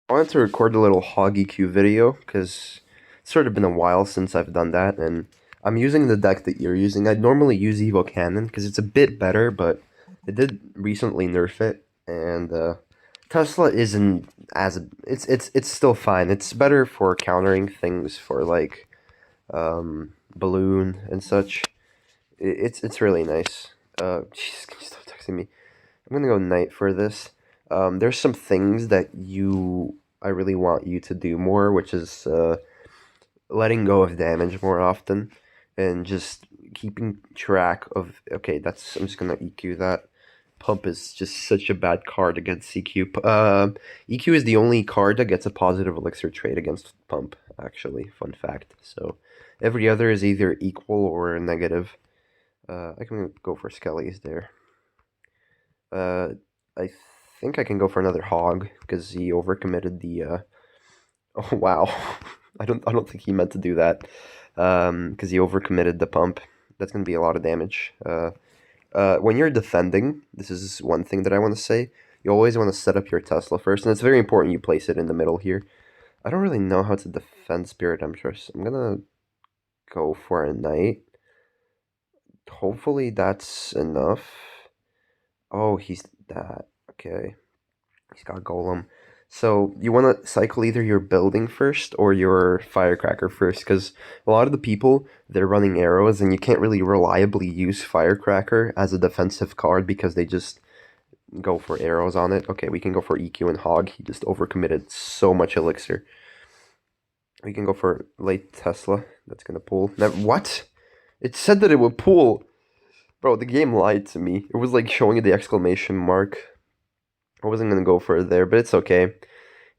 I wanted to record a little Hog EQ video because it's sort of been a while since I've done that, and I'm using the deck that you're using. I'd normally use Evo Cannon because it's a bit better, but it did recently nerf it, and Tesla isn't as it's still fine. It's better for countering things for like balloon and such. It's really nice. Jeez, can you stop texting me? I'm gonna go knight for this. There's some things that I really want you to do more, which is letting go of damage more often, and just keeping track of. Okay, I'm just gonna EQ that. Pump is just such a bad card against CQ. EQ is the only card that gets a positive elixir trait against Pump. Actually, fun fact. So every other is either equal or negative. I can go for Skelly's there. Uh, I think I can go for another hog because he overcommitted the. Oh wow, I don't think he meant to do that. Because he overcommitted the pump. That's gonna be a lot of damage. When you're defending, this is one thing that I want to say. You always want to set up your Tesla first, and it's very important you place it in the middle here. I don't really know how to defend Spirit Empress. I'm gonna go for a knight. Hopefully that's enough. Oh, he's that. Okay. He's got Golem. So you want to cycle either your building first or your firecracker first, because a lot of the people they're running arrows, and you can't really reliably use firecracker as a defensive card because they just go for arrows on it. Okay, we can go for EQ and Hog. He just overcommitted so much elixir. We can go for late Tesla. That's gonna pull. Now, what? It said that it would pull. Bro, the game lied to me. It was like showing the exclamation mark. I wasn't gonna go for it there, but it's okay.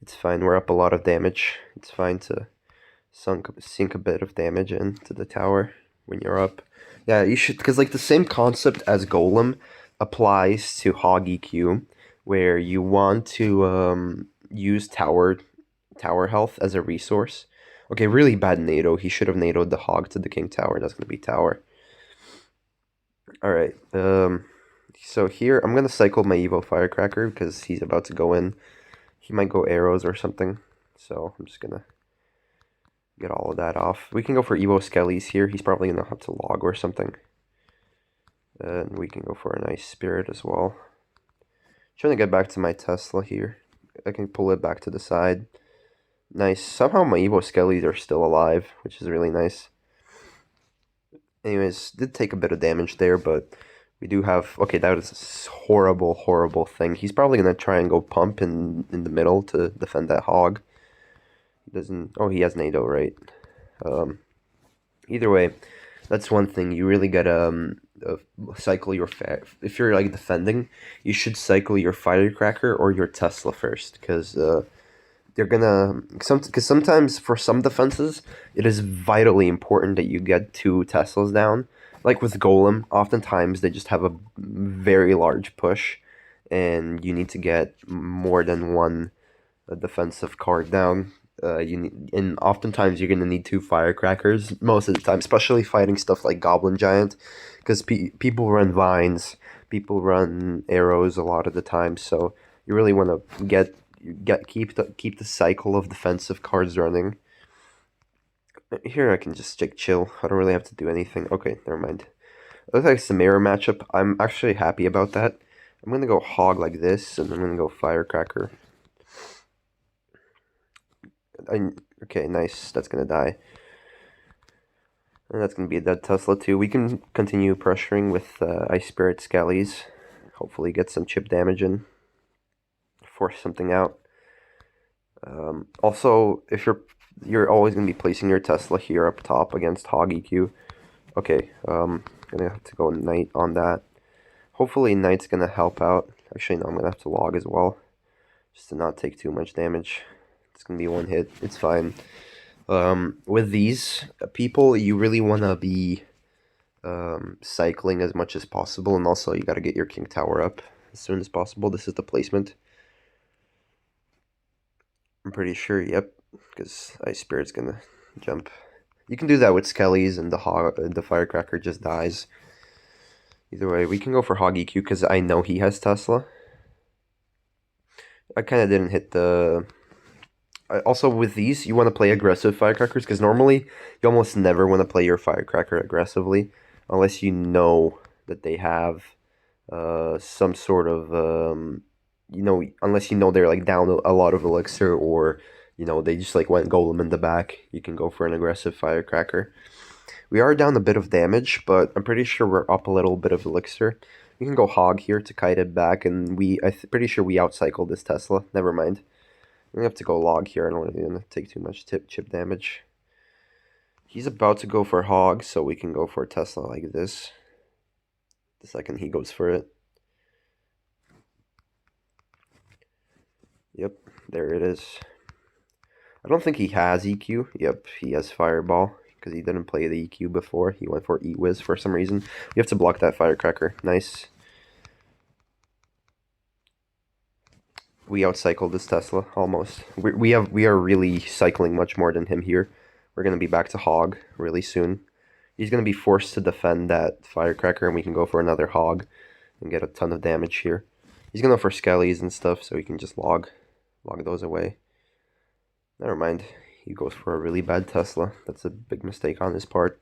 It's fine. We're up a lot of damage. It's fine to sink a bit of damage into the tower when you're up. Yeah, you should, because like the same concept as Golem applies to Hog EQ, where you want to use tower health as a resource. Okay, really bad NATO. He should have NATO'd the Hog to the King Tower. That's gonna be tower. All right. So here I'm gonna cycle my Evo Firecracker because he's about to go in. He might go arrows or something. So I'm just gonna get all of that off. We can go for Evo Skellies here. He's probably gonna have to log or something. And we can go for a nice spirit as well. Trying to get back to my Tesla here. I can pull it back to the side. Nice. Somehow my Evo Skellies are still alive, which is really nice. Anyways, did take a bit of damage there, but we do have... Okay, that was a horrible, horrible thing. He's probably going to try and go pump in the middle to defend that hog. He doesn't... Oh, he has NATO, right? Either way, that's one thing. You really gotta cycle your... If you're, like, defending, you should cycle your Firecracker or your Tesla first, because... they're gonna because sometimes for some defenses it is vitally important that you get two Teslas down. Like with Golem, oftentimes they just have a very large push, and you need to get more than one defensive card down. And oftentimes you're gonna need two firecrackers most of the time, especially fighting stuff like Goblin Giant, because people run vines, people run arrows a lot of the time. So you really want to keep the cycle of defensive cards running. Here I can just chill. I don't really have to do anything. Okay, never mind. It looks like it's a mirror matchup. I'm actually happy about that. I'm gonna go hog like this, and I'm gonna go firecracker. Okay, nice. That's gonna die. And that's gonna be a dead Tesla too. We can continue pressuring with Ice Spirit Skellies. Hopefully get some chip damage in. Force something out. Also, if you're always gonna be placing your Tesla here up top against Hog EQ. Okay, gonna have to go Knight on that. Hopefully Knight's gonna help out. Actually, no, I'm gonna have to log as well, just to not take too much damage. It's gonna be one hit. It's fine. With these people, you really wanna be cycling as much as possible, and also you gotta get your King Tower up as soon as possible. This is the placement. I'm pretty sure, yep, because Ice Spirit's gonna jump. You can do that with Skellies, and the Firecracker just dies. Either way, we can go for Hog EQ because I know he has Tesla. I kind of didn't hit the Also, with these, you want to play aggressive firecrackers because normally you almost never want to play your firecracker aggressively unless you know that they have some sort of unless you know they're like down a lot of elixir or they just like went golem in the back. You can go for an aggressive firecracker. We are down a bit of damage, but I'm pretty sure we're up a little bit of elixir. We can go hog here to kite it back, and pretty sure we outcycled this Tesla. Never mind. We have to go log here. I don't want to take too much chip damage. He's about to go for hog, so we can go for a Tesla like this. The second he goes for it. Yep, there it is. I don't think he has EQ. Yep, he has Fireball because he didn't play the EQ before. He went for E-Wiz for some reason. We have to block that Firecracker. Nice. We outcycled this Tesla almost. We are really cycling much more than him here. We're gonna be back to hog really soon. He's gonna be forced to defend that Firecracker, and we can go for another hog and get a ton of damage here. He's gonna go for skellies and stuff, so we can just log those away. Never mind. He goes for a really bad Tesla. That's a big mistake on his part.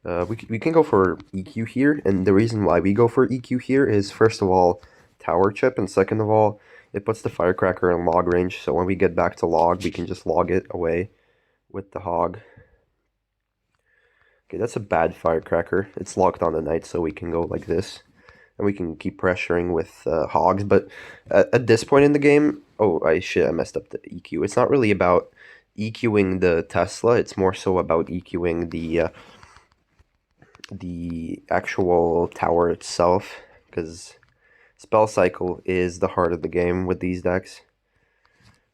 We can go for EQ here, and the reason why we go for EQ here is, first of all, tower chip, and second of all, it puts the firecracker in log range, so when we get back to log, we can just log it away with the hog. Okay, that's a bad firecracker. It's locked on the knight, so we can go like this. And we can keep pressuring with hogs, but at this point in the game, I messed up the EQ. It's not really about EQing the Tesla, it's more so about EQing the actual tower itself, because spell cycle is the heart of the game with these decks.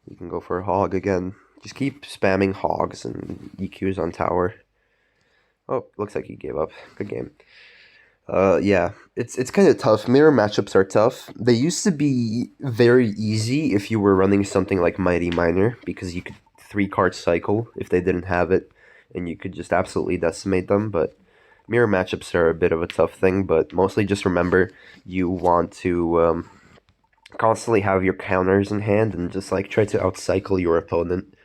We can go for a hog again. Just keep spamming hogs and EQs on tower. Oh, looks like he gave up. Good game. Yeah, it's kind of tough. Mirror matchups are tough. They used to be very easy if you were running something like Mighty Miner, because you could 3-card cycle if they didn't have it, and you could just absolutely decimate them, but mirror matchups are a bit of a tough thing, but mostly just remember you want to constantly have your counters in hand and just like try to outcycle your opponent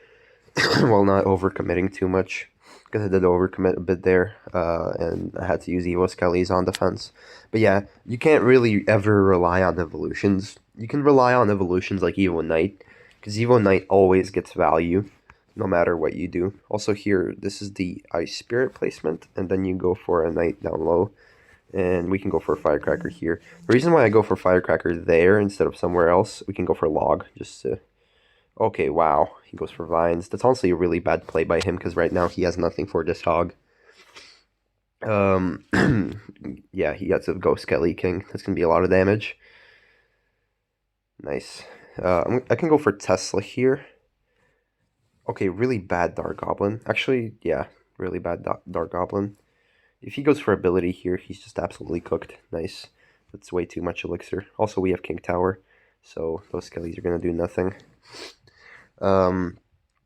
while not overcommitting too much. Because I did overcommit a bit there, and I had to use Evo Skellies on defense. But yeah, you can't really ever rely on evolutions. You can rely on evolutions like Evo Knight, because Evo Knight always gets value, no matter what you do. Also here, this is the Ice Spirit placement, and then you go for a Knight down low, and we can go for a Firecracker here. The reason why I go for Firecracker there instead of somewhere else, we can go for Log, just to... Okay, wow. He goes for Vines. That's honestly a really bad play by him, because right now he has nothing for this hog. Yeah, he got to go Skelly King. That's going to be a lot of damage. Nice. I can go for Tesla here. Okay, really bad Dark Goblin. Actually, yeah, really bad Dark Goblin. If he goes for ability here, he's just absolutely cooked. Nice. That's way too much elixir. Also, we have King Tower, so those Skellies are going to do nothing.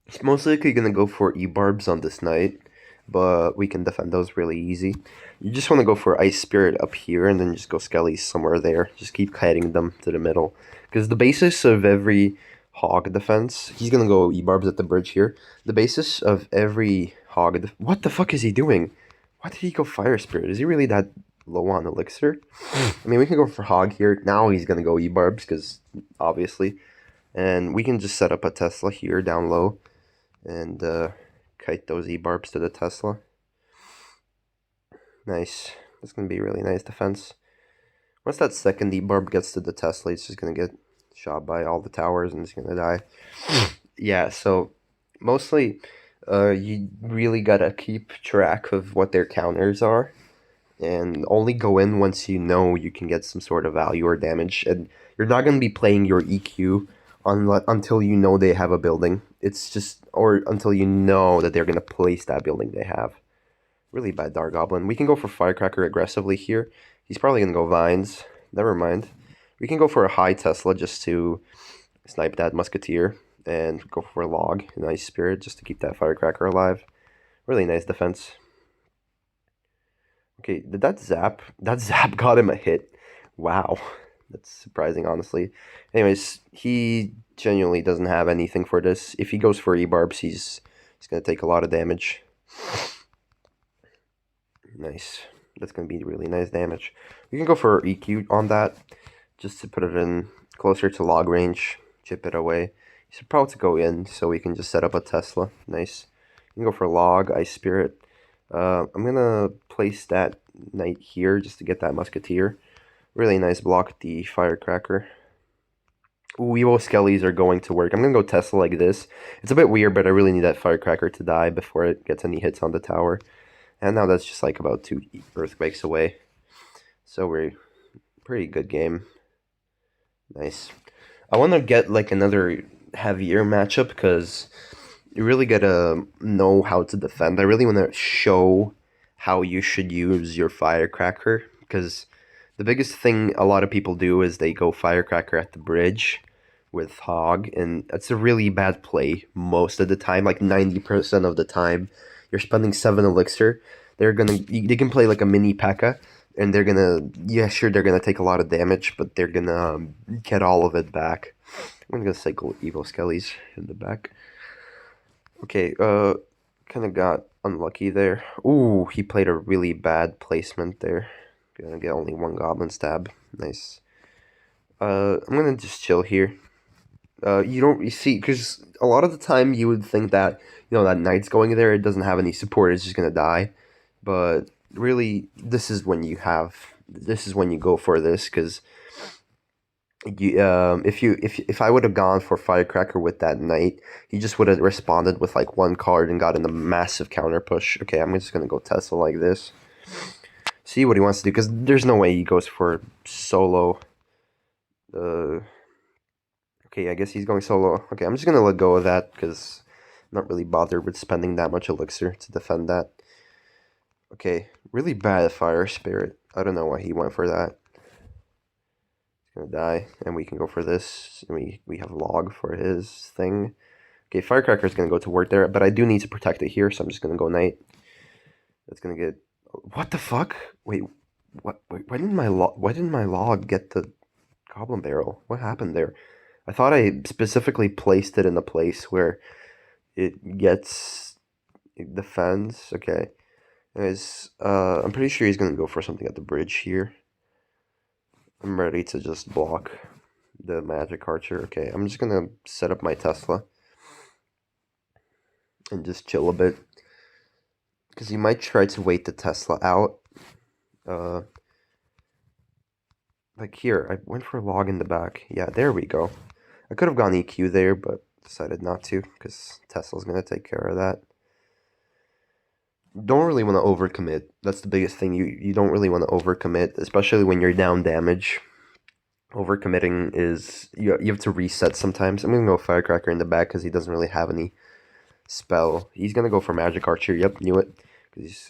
He's most likely going to go for E-Barbs on this knight, but we can defend those really easy. You just want to go for Ice Spirit up here, and then just go Skellies somewhere there. Just keep kiting them to the middle. Because the basis of every hog defense, he's going to go E-Barbs at the bridge here. The basis of every hog... What the fuck is he doing? Why did he go Fire Spirit? Is he really that low on elixir? I mean, we can go for hog here. Now he's going to go E-Barbs, because obviously... And we can just set up a Tesla here down low and kite those E-Barbs to the Tesla. Nice. That's going to be a really nice defense. Once that second E-Barb gets to the Tesla, it's just going to get shot by all the towers and it's going to die. Yeah, so mostly you really got to keep track of what their counters are. And only go in once you know you can get some sort of value or damage. And you're not going to be playing your EQ until you know they have a building. It's just, or until you know that they're going to place that building they have. Really bad Dark Goblin. We can go for Firecracker aggressively here. He's probably going to go Vines. Never mind. We can go for a high Tesla just to snipe that Musketeer. And go for a Log, an Ice Spirit, just to keep that Firecracker alive. Really nice defense. Okay, did that zap? That zap got him a hit. Wow. That's surprising, honestly. Anyways, he genuinely doesn't have anything for this. If he goes for E-Barbs, he's gonna take a lot of damage. Nice. That's gonna be really nice damage. We can go for EQ on that, just to put it in closer to log range, chip it away. He's about to go in, so we can just set up a Tesla. Nice. You can go for log, Ice Spirit. I'm gonna place that knight here just to get that musketeer. Really nice block the firecracker. Ooh, Evo Skellies are going to work. I'm gonna go Tesla like this. It's a bit weird, but I really need that firecracker to die before it gets any hits on the tower. And now that's just like about 2 earthquakes away. So we're pretty good game. Nice. I want to get like another heavier matchup because you really gotta know how to defend. I really want to show how you should use your firecracker because the biggest thing a lot of people do is they go firecracker at the bridge with Hog, and that's a really bad play most of the time. Like 90% of the time, you're spending 7 elixir. They can play like a mini P.E.K.K.A. and they're gonna, yeah, sure, they're gonna take a lot of damage, but they're gonna get all of it back. I'm gonna cycle Evo Skellies in the back. Okay, kind of got unlucky there. Ooh, he played a really bad placement there. Gonna get only 1 goblin stab. Nice. I'm gonna just chill here. You see, because a lot of the time you would think that, that knight's going there, it doesn't have any support, it's just gonna die. But really, this is when you go for this, because if I would have gone for Firecracker with that knight, he just would have responded with like 1 card and gotten a massive counter push. Okay, I'm just gonna go Tesla like this. See what he wants to do, because there's no way he goes for solo. Okay, I guess he's going solo. Okay, I'm just gonna let go of that because I'm not really bothered with spending that much elixir to defend that. Okay, really bad Fire Spirit. I don't know why he went for that. He's gonna die, and we can go for this. And we have log for his thing. Okay, Firecracker is gonna go to work there, but I do need to protect it here, so I'm just gonna go knight. That's gonna get. What the fuck? Wait, what? Wait, why didn't my log get the goblin barrel? What happened there? I thought I specifically placed it in a place where it defends. Okay. Anyways, I'm pretty sure he's gonna go for something at the bridge here. I'm ready to just block the magic archer. Okay, I'm just gonna set up my Tesla and just chill a bit. Because he might try to wait the Tesla out. Like here, I went for a log in the back. Yeah, there we go. I could have gone EQ there, but decided not to, because Tesla's going to take care of that. Don't really want to overcommit. That's the biggest thing. You don't really want to overcommit, especially when you're down damage. Overcommitting is... You have to reset sometimes. I'm going to go Firecracker in the back, because he doesn't really have any spell. He's going to go for Magic Archer. Yep, knew it.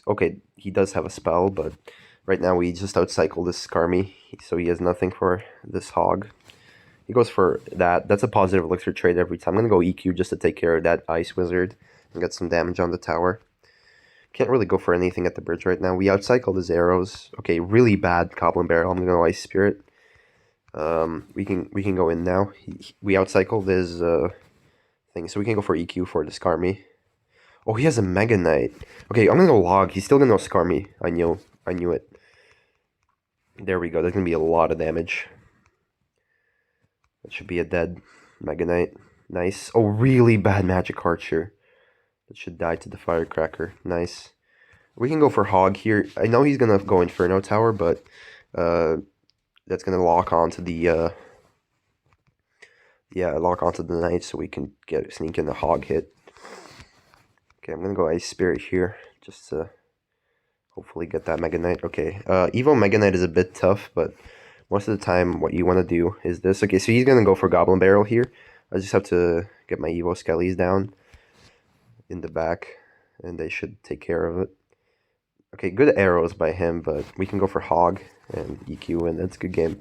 Okay, he does have a spell, but right now we just outcycle this Skarmy, so he has nothing for this Hog. He goes for that. That's a positive elixir trade every time. I'm going to go EQ just to take care of that Ice Wizard and get some damage on the tower. Can't really go for anything at the bridge right now. We outcycled his arrows. Okay, really bad Goblin Barrel. I'm going to go Ice Spirit. We can go in now. We outcycled his thing, so we can go for EQ for the Skarmy. Oh, he has a Mega Knight. Okay, I'm going to go log. He's still going to go Skarmy. I knew it. There we go. There's going to be a lot of damage. That should be a dead Mega Knight. Nice. Oh, really bad Magic Archer. That should die to the Firecracker. Nice. We can go for Hog here. I know he's going to go Inferno Tower, but that's going to lock onto the... lock onto the Knight so we can sneak in the Hog hit. Okay, I'm going to go Ice Spirit here just to hopefully get that Mega Knight. Okay, Evo Mega Knight is a bit tough, but most of the time what you want to do is this. Okay, so he's going to go for Goblin Barrel here. I just have to get my Evo Skellies down in the back, and they should take care of it. Okay, good arrows by him, but we can go for Hog and EQ, and that's a good game.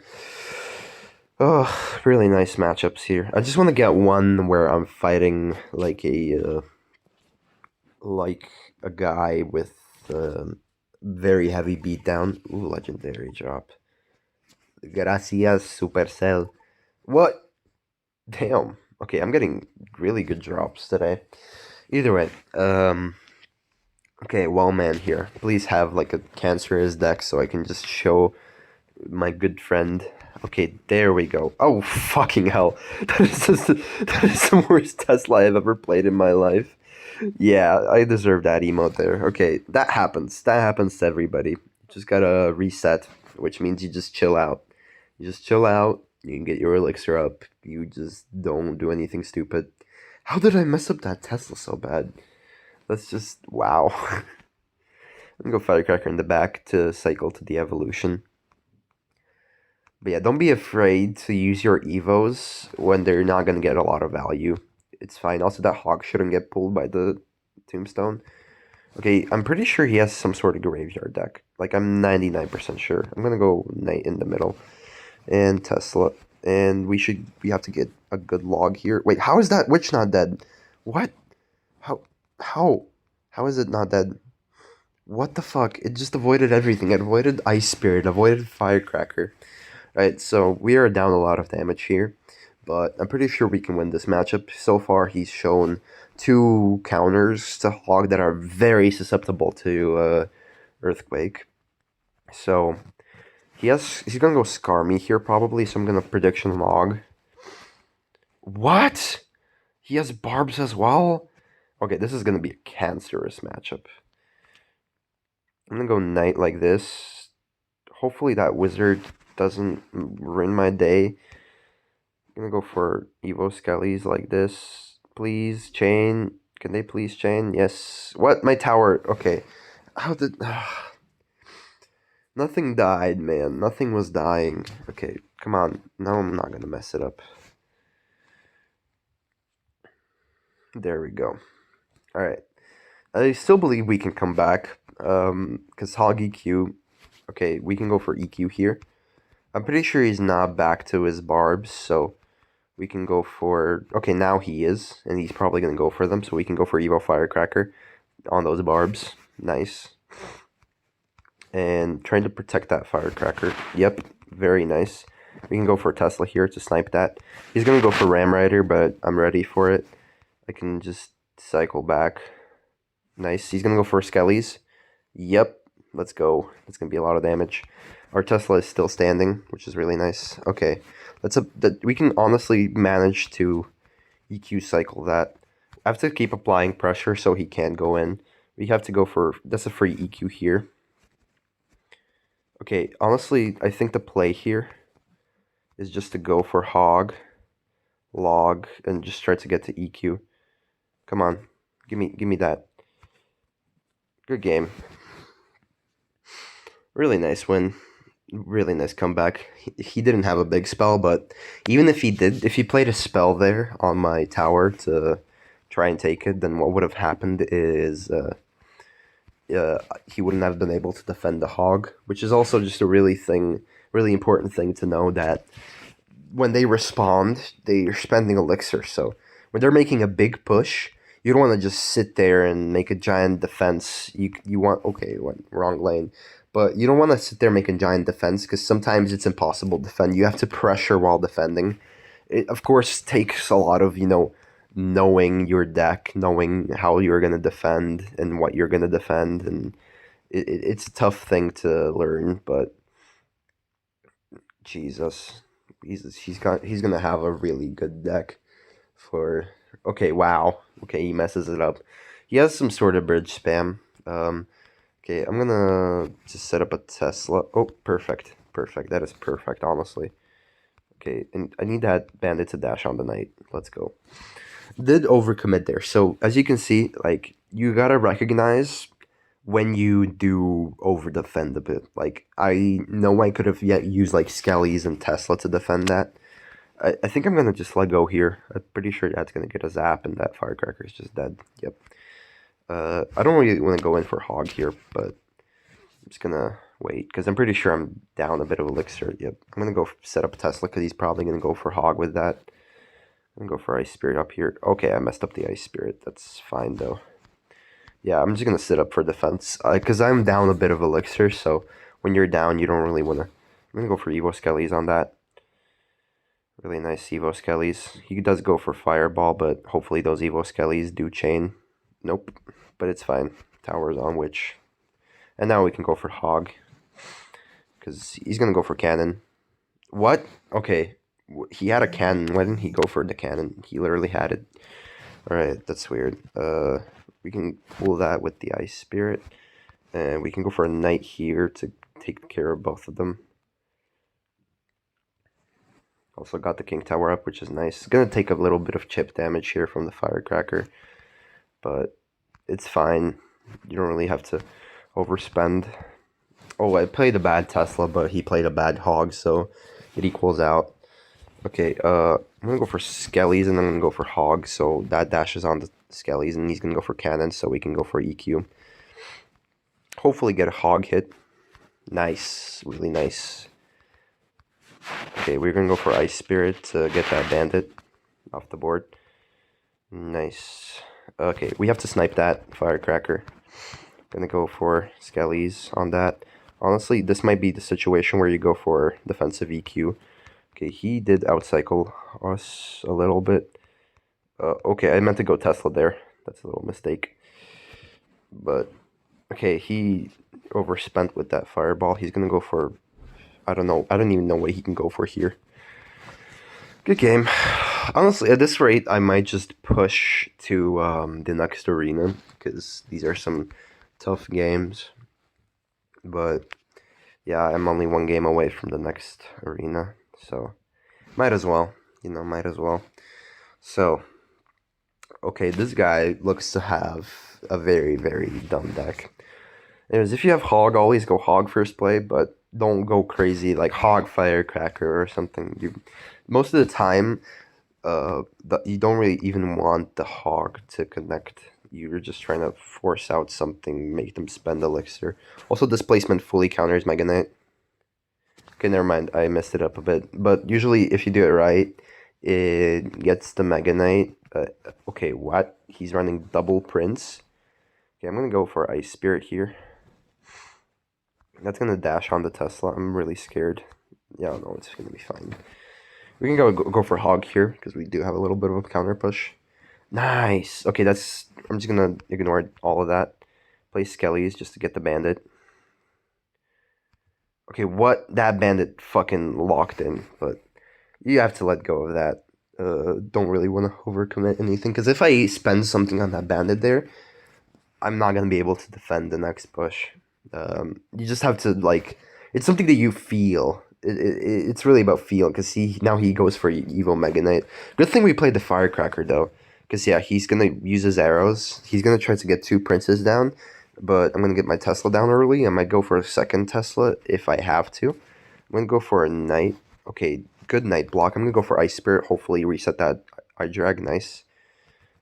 Oh, really nice matchups here. I just want to get one where I'm fighting like a guy with very heavy beatdown. Ooh, legendary drop. Gracias, Supercell. What? Damn. Okay, I'm getting really good drops today. Either way, okay, well, man, here. Please have like a cancerous deck so I can just show my good friend. Okay, there we go. Oh, fucking hell. That is the worst Tesla I've ever played in my life. Yeah, I deserve that emote there. Okay, that happens. That happens to everybody. Just gotta reset, which means you just chill out. You just chill out, you can get your elixir up, you just don't do anything stupid. How did I mess up that Tesla so bad? That's just, wow. I'm gonna go Firecracker in the back to cycle to the evolution. But yeah, don't be afraid to use your Evos when they're not gonna get a lot of value. It's fine. Also, that Hog shouldn't get pulled by the Tombstone. Okay, I'm pretty sure he has some sort of graveyard deck. Like, I'm 99% sure. I'm gonna go Knight in the middle. And Tesla. And we have to get a good log here. Wait, how is that witch not dead? What? How? How? How is it not dead? What the fuck? It just avoided everything. It avoided Ice Spirit, avoided Firecracker. Right, so we are down a lot of damage here, but I'm pretty sure we can win this matchup. So far, he's shown two counters to Hog that are very susceptible to Earthquake. So he's gonna go Scar me here probably, so I'm gonna prediction Hog. What? He has Barbs as well? Okay, this is gonna be a cancerous matchup. I'm gonna go Knight like this. Hopefully that Wizard doesn't ruin my day. I'm gonna go for Evo Skellies like this. Please, chain. Can they please chain? Yes. What? My tower. Okay. How did... Nothing died, man. Nothing was dying. Okay, come on. Now I'm not gonna mess it up. There we go. Alright. I still believe we can come back. Because Hog EQ... Okay, we can go for EQ here. I'm pretty sure he's not back to his barbs, so we can go for... Okay, now he is, and he's probably going to go for them, so we can go for Evo Firecracker on those barbs. Nice. And trying to protect that Firecracker. Yep, very nice. We can go for Tesla here to snipe that. He's going to go for Ram Rider, but I'm ready for it. I can just cycle back. Nice. He's going to go for Skellies. Yep, let's go. It's going to be a lot of damage. Our Tesla is still standing, which is really nice. Okay, we can honestly manage to EQ cycle that. I have to keep applying pressure so he can go in. We have to go for... That's a free EQ here. Okay, honestly, I think the play here is just to go for Hog, Log, and just try to get to EQ. Come on, give me that. Good game. Really nice win. Really nice comeback. He didn't have a big spell, but even if he did, if he played a spell there on my tower to try and take it, then what would have happened is he wouldn't have been able to defend the Hog, which is also just a really important thing to know, that when they respond, they're spending elixir. So when they're making a big push, you don't want to just sit there and make a giant defense. You want... Okay, went wrong lane. But you don't want to sit there making giant defense, because sometimes it's impossible to defend. You have to pressure while defending. It, of course, takes a lot of, knowing your deck, knowing how you're going to defend and what you're going to defend. And it's a tough thing to learn, but Jesus, he's going to have a really good deck for... Okay, wow. Okay, he messes it up. He has some sort of bridge spam. Okay, I'm gonna just set up a Tesla. Oh, perfect. Perfect. That is perfect, honestly. Okay, and I need that bandit to dash on the Knight. Let's go. Did overcommit there. So, as you can see, like, you gotta recognize when you do over-defend a bit. Like, I know I could have yet used, like, Skellies and Tesla to defend that. I think I'm gonna just let go here. I'm pretty sure that's gonna get a zap, and that Firecracker is just dead. Yep. I don't really want to go in for Hog here, but I'm just gonna wait, because I'm pretty sure I'm down a bit of elixir. Yep. I'm gonna go set up Tesla, because he's probably gonna go for Hog with that. I'm gonna go for Ice Spirit up here. Okay, I messed up the Ice Spirit. That's fine, though. Yeah, I'm just gonna sit up for defense, because I'm down a bit of elixir, so when you're down, you don't really want to I'm gonna go for Evo Skellies on that. Really nice Evo Skellies. He does go for Fireball, but hopefully those Evo Skellies do chain. Nope, but it's fine. Tower's on Witch. And now we can go for Hog. Because he's gonna go for Cannon. What? Okay. He had a cannon. Why didn't he go for the cannon? He literally had it. Alright, that's weird. We can pull that with the Ice Spirit. And we can go for a Knight here to take care of both of them. Also got the King Tower up, which is nice. It's gonna take a little bit of chip damage here from the Firecracker. But it's fine. You don't really have to overspend. Oh, I played a bad Tesla, but he played a bad Hog, so it equals out. Okay, I'm gonna go for Skellies and then I'm gonna go for Hog, so that dashes on the Skellies, and he's gonna go for Cannon, so we can go for EQ. Hopefully get a Hog hit. Nice, really nice. Okay, we're gonna go for Ice Spirit to get that Bandit off the board. Nice. Okay, we have to snipe that Firecracker. Gonna go for Skellies on that. Honestly, this might be the situation where you go for defensive EQ. Okay, he did outcycle us a little bit. Okay, I meant to go Tesla there. That's a little mistake. But, okay, he overspent with that Fireball. He's gonna go for, I don't know. I don't even know what he can go for here. Good game. Honestly, at this rate, I might just push to the next arena, because these are some tough games. But yeah, I'm only one game away from the next arena, so might as well, might as well. So, okay, this guy looks to have a very, very dumb deck. Anyways, if you have Hog, always go Hog first play, but don't go crazy like Hog Firecracker or something. Most of the time, you don't really even want the Hog to connect. You're just trying to force out something, make them spend Elixir. Also, Displacement fully counters Mega Knight. Okay, never mind. I messed it up a bit. But usually, if you do it right, it gets the Mega Knight. Okay, what? He's running double Prince. Okay, I'm going to go for Ice Spirit here. That's going to dash on the Tesla. I'm really scared. Yeah, no, it's going to be fine. We can go for Hog here, because we do have a little bit of a counter push. Nice. Okay, I'm just gonna ignore all of that. Play Skellies just to get the Bandit. Okay, what? That Bandit fucking locked in, but you have to let go of that. Don't really want to overcommit anything, because if I spend something on that Bandit there, I'm not gonna be able to defend the next push. You just have to, like, it's something that you feel. It's really about feel, because now he goes for Evo Mega Knight. Good thing we played the Firecracker, though. Because, yeah, he's going to use his arrows. He's going to try to get 2 princes down. But I'm going to get my Tesla down early. I might go for a second Tesla if I have to. I'm going to go for a Knight. Okay, good Knight block. I'm going to go for Ice Spirit. Hopefully reset that Eye Drag. Nice.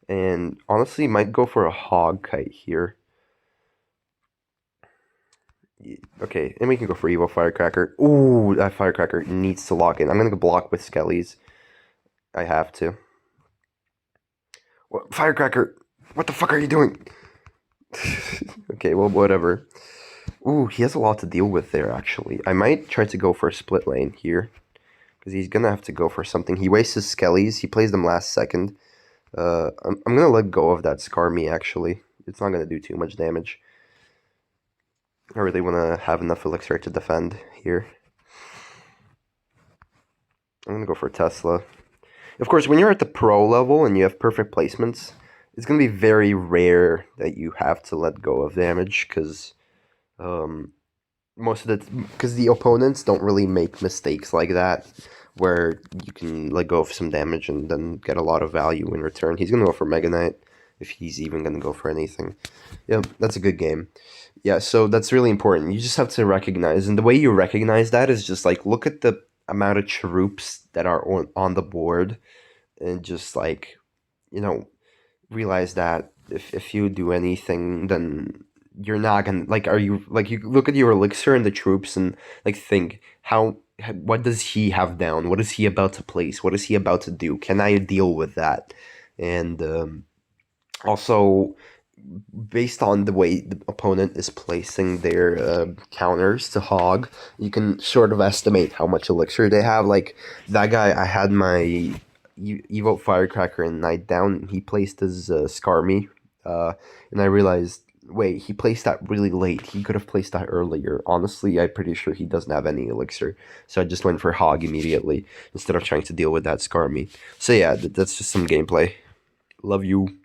And honestly, might go for a Hog Kite here. Okay, and we can go for Evo Firecracker. Ooh, that Firecracker needs to lock in. I'm going to block with Skellies. I have to. What, Firecracker, what the fuck are you doing? Okay, well, whatever. Ooh, he has a lot to deal with there, actually. I might try to go for a split lane here, because he's going to have to go for something. He wastes his Skellies. He plays them last second. I'm going to let go of that Skarmy, actually. It's not going to do too much damage. I really want to have enough Elixir to defend here. I'm going to go for Tesla. Of course, when you're at the pro level and you have perfect placements, it's going to be very rare that you have to let go of damage, because because the opponents don't really make mistakes like that, where you can let go of some damage and then get a lot of value in return. He's going to go for Mega Knight, if he's even going to go for anything. Yeah, that's a good game. Yeah, so that's really important. You just have to recognize, and the way you recognize that is just, like, look at the amount of troops that are on the board, and just, like, realize that if you do anything, then you're not gonna, like, you look at your Elixir and the troops and, like, think, what does he have down? What is he about to place? What is he about to do? Can I deal with that? And also, based on the way the opponent is placing their counters to hog, you can sort of estimate how much elixir they have. Like that guy, I had my Evoke Firecracker and Night Down, and he placed his Skarmy, and I realized, wait, he placed that really late. He could have placed that earlier. Honestly, I'm pretty sure he doesn't have any elixir, so I just went for hog immediately instead of trying to deal with that Skarmy. So yeah, that's just some gameplay. Love you.